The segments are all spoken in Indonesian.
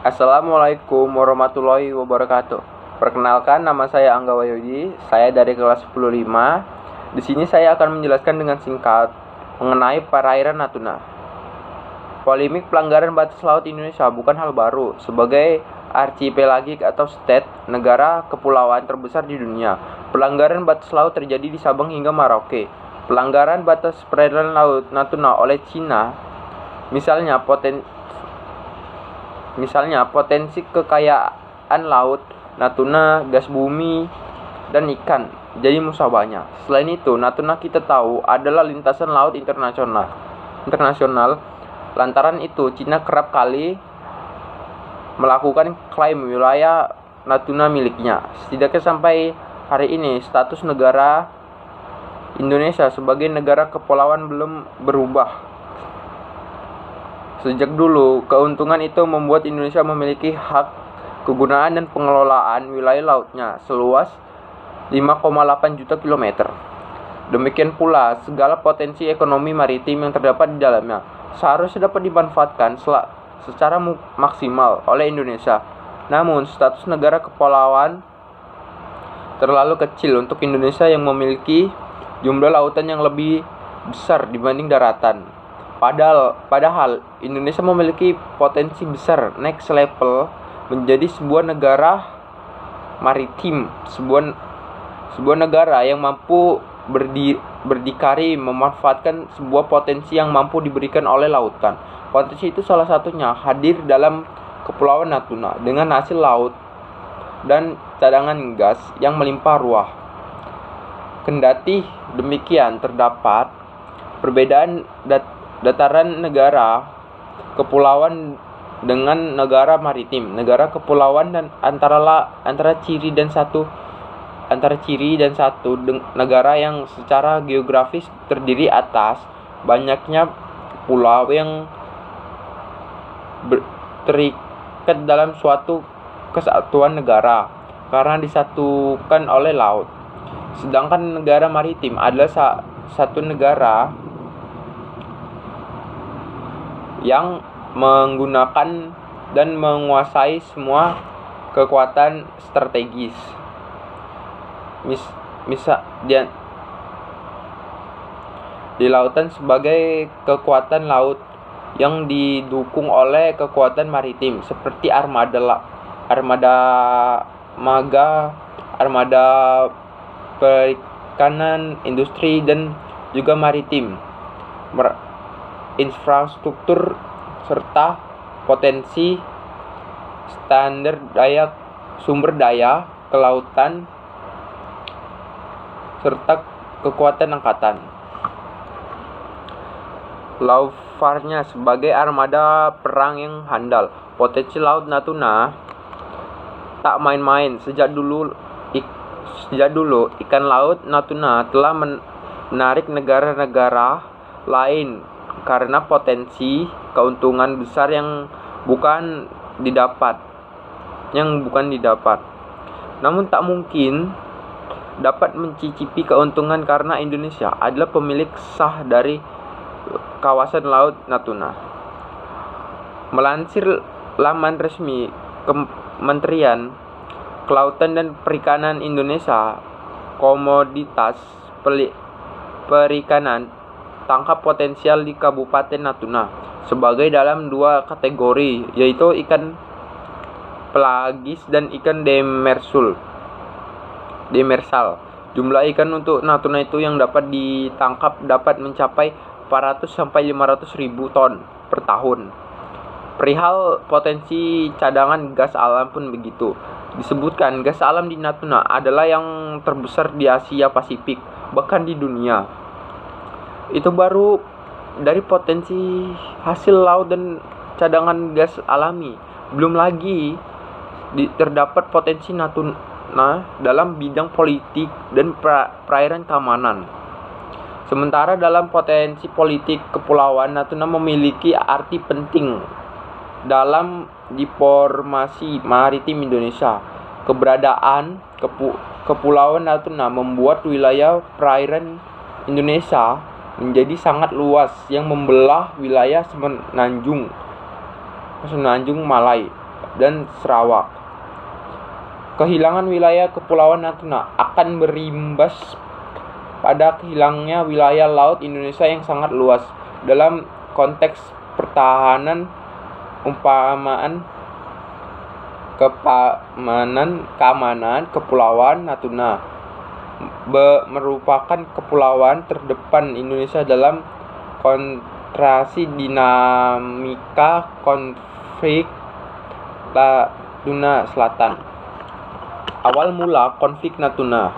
Assalamualaikum warahmatullahi wabarakatuh. Perkenalkan, nama saya Angga Wahyudi. Saya dari kelas 105. Di sini saya akan menjelaskan dengan singkat mengenai perairan Natuna. Polemik pelanggaran batas laut Indonesia bukan hal baru. Sebagai archipelagik atau state, negara kepulauan terbesar di dunia, pelanggaran batas laut terjadi di Sabang hingga Merauke. Pelanggaran batas perairan laut Natuna oleh Cina, misalnya potensi kekayaan laut Natuna, gas bumi, dan ikan jadi musabahnya. Selain itu, Natuna kita tahu adalah lintasan laut internasional. Lantaran itu, Cina kerap kali melakukan klaim wilayah Natuna miliknya. Setidaknya sampai hari ini, status negara Indonesia sebagai negara kepulauan belum berubah. Sejak dulu, keuntungan itu membuat Indonesia memiliki hak kegunaan dan pengelolaan wilayah lautnya seluas 5,8 juta kilometer. Demikian pula, segala potensi ekonomi maritim yang terdapat di dalamnya seharusnya dapat dimanfaatkan secara maksimal oleh Indonesia. Namun, status negara kepulauan terlalu kecil untuk Indonesia yang memiliki jumlah lautan yang lebih besar dibanding daratan. Padahal Indonesia memiliki potensi besar next level menjadi sebuah negara maritim, sebuah negara yang mampu berdikari memanfaatkan sebuah potensi yang mampu diberikan oleh lautan. Potensi itu salah satunya hadir dalam Kepulauan Natuna dengan hasil laut dan cadangan gas yang melimpah ruah. Kendati demikian, terdapat perbedaan dataran negara kepulauan dengan negara maritim. Negara kepulauan dan antara ciri dan satu negara yang secara geografis terdiri atas banyaknya pulau yang terikat dalam suatu kesatuan negara karena disatukan oleh laut. Sedangkan negara maritim adalah satu negara yang menggunakan dan menguasai semua kekuatan strategis. Di lautan sebagai kekuatan laut yang didukung oleh kekuatan maritim seperti armada perikanan, industri, dan juga maritim, infrastruktur, serta potensi sumber daya kelautan serta kekuatan angkatan. Laufarnya sebagai armada perang yang handal. Potensi laut Natuna tak main-main. Sejak dulu ikan laut Natuna telah menarik negara-negara lain karena potensi keuntungan besar yang bukan didapat. Namun tak mungkin dapat mencicipi keuntungan karena Indonesia adalah pemilik sah dari kawasan laut Natuna. Melansir laman resmi Kementerian Kelautan dan Perikanan Indonesia, komoditas perikanan tangkap potensial di Kabupaten Natuna sebagai dalam dua kategori, yaitu ikan pelagis dan ikan demersal. Jumlah ikan untuk Natuna itu yang dapat ditangkap dapat mencapai 400 sampai 500 ribu ton per tahun. Perihal potensi cadangan gas alam pun begitu. Disebutkan gas alam di Natuna adalah yang terbesar di Asia Pasifik, bahkan di dunia. Itu baru dari potensi hasil laut dan cadangan gas alami. Belum lagi terdapat potensi Natuna dalam bidang politik dan perairan keamanan. Sementara dalam potensi politik kepulauan, Natuna memiliki arti penting dalam diplomasi maritim Indonesia. Keberadaan kepulauan Natuna membuat wilayah perairan Indonesia menjadi sangat luas yang membelah wilayah Semenanjung Malai. dan Sarawak. Kehilangan wilayah kepulauan Natuna akan berimbas pada kehilangannya wilayah laut Indonesia yang sangat luas. Dalam konteks pertahanan, keamanan kepulauan Natuna merupakan kepulauan terdepan Indonesia dalam kontraksi dinamika konflik Natuna Selatan. Awal mula konflik Natuna.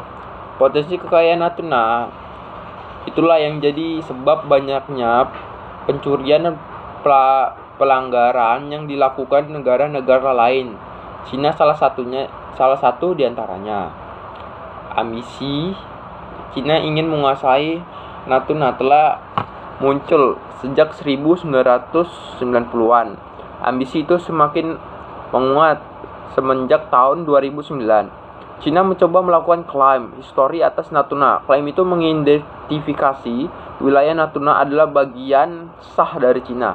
Potensi kekayaan Natuna itulah yang jadi sebab banyaknya pencurian dan pelanggaran yang dilakukan negara-negara lain. Cina salah satu diantaranya. Ambisi Cina ingin menguasai Natuna telah muncul sejak 1990-an. Ambisi itu semakin menguat semenjak tahun 2009. Cina mencoba melakukan klaim histori atas Natuna. Klaim itu mengidentifikasi wilayah Natuna adalah bagian sah dari Cina.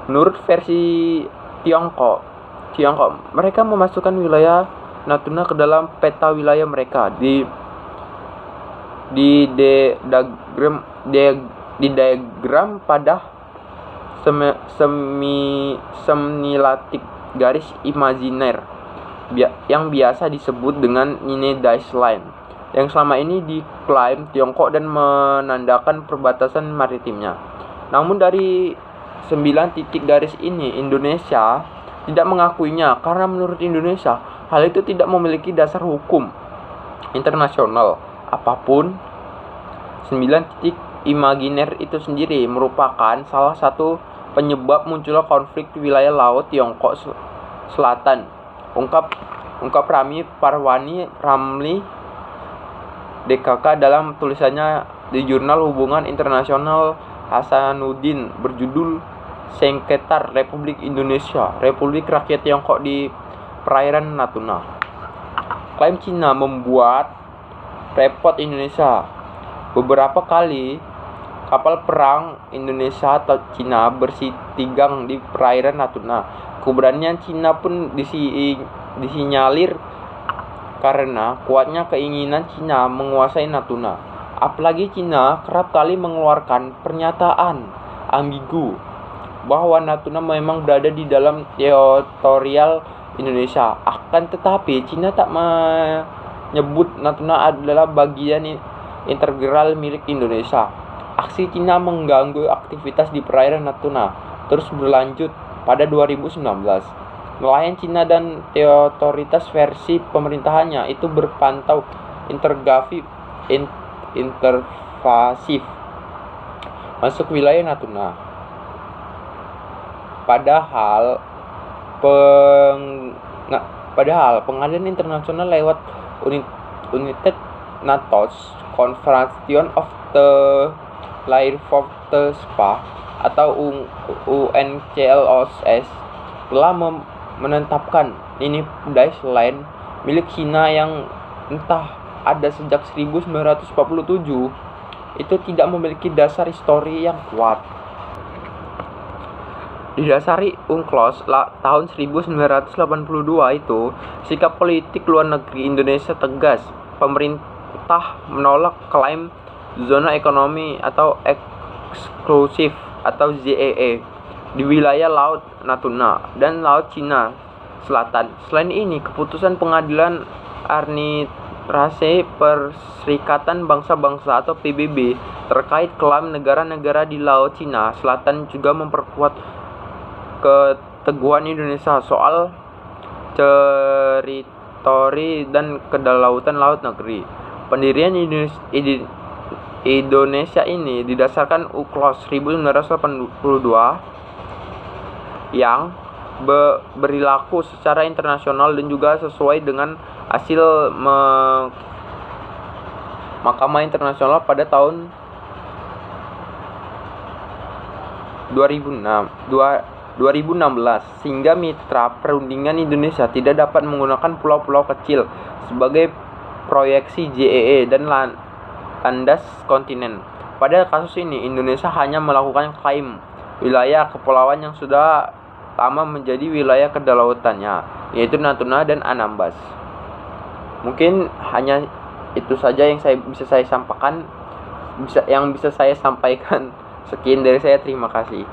Menurut versi Tiongkok, mereka memasukkan wilayah Natuna ke dalam peta wilayah mereka di diagram pada semilatik garis imajiner yang biasa disebut dengan Nine-Dash Line, yang selama ini diklaim Tiongkok dan menandakan perbatasan maritimnya. Namun dari 9 titik garis ini Indonesia tidak mengakuinya karena menurut Indonesia hal itu tidak memiliki dasar hukum internasional apapun. 9 titik imajiner itu sendiri merupakan salah satu penyebab munculnya konflik di wilayah laut Tiongkok Selatan. Ungkap Rami Parwani Ramli DKK dalam tulisannya di Jurnal Hubungan Internasional Hasanuddin berjudul Sengketa Republik Indonesia, Republik Rakyat Tiongkok di Perairan Natuna. Klaim Cina membuat repot Indonesia. Beberapa kali kapal perang Indonesia atau Cina bersitigang di perairan Natuna. Keberanian Cina pun disinyalir karena kuatnya keinginan Cina menguasai Natuna. Apalagi Cina kerap kali mengeluarkan pernyataan ambigu bahwa Natuna memang berada di dalam teritorial Indonesia. Akan tetapi Cina tak menyebut Natuna adalah bagian integral milik Indonesia. Aksi Cina mengganggu aktivitas di perairan Natuna terus berlanjut pada 2019. Nelayan Cina dan otoritas versi pemerintahannya itu berpantau intervasif masuk wilayah Natuna. Padahal pengadilan internasional lewat United Nations Convention of the Law for the Spa atau UNCLOS telah menetapkan ini Dash Line milik Cina yang entah ada sejak 1947 itu tidak memiliki dasar histori yang kuat. Didasari UNCLOS tahun 1982 itu, sikap politik luar negeri Indonesia tegas. Pemerintah menolak klaim zona ekonomi atau eksklusif atau ZEE di wilayah Laut Natuna dan Laut Cina Selatan. Selain ini, keputusan Pengadilan Arbitrase Perserikatan Bangsa-Bangsa atau PBB terkait klaim negara-negara di Laut Cina Selatan juga memperkuat keteguhan Indonesia soal teritori dan kedaulatan laut negeri. Pendirian Indonesia ini didasarkan UNCLOS 1982 yang berlaku secara internasional dan juga sesuai dengan hasil Mahkamah Internasional pada tahun 2016, sehingga mitra perundingan Indonesia tidak dapat menggunakan pulau-pulau kecil sebagai proyeksi ZEE dan landas kontinen. Pada kasus ini, Indonesia hanya melakukan klaim wilayah kepulauan yang sudah pertama menjadi wilayah kedaulatannya, yaitu Natuna dan Anambas. Mungkin hanya itu saja yang bisa saya sampaikan. Sekian dari saya, terima kasih.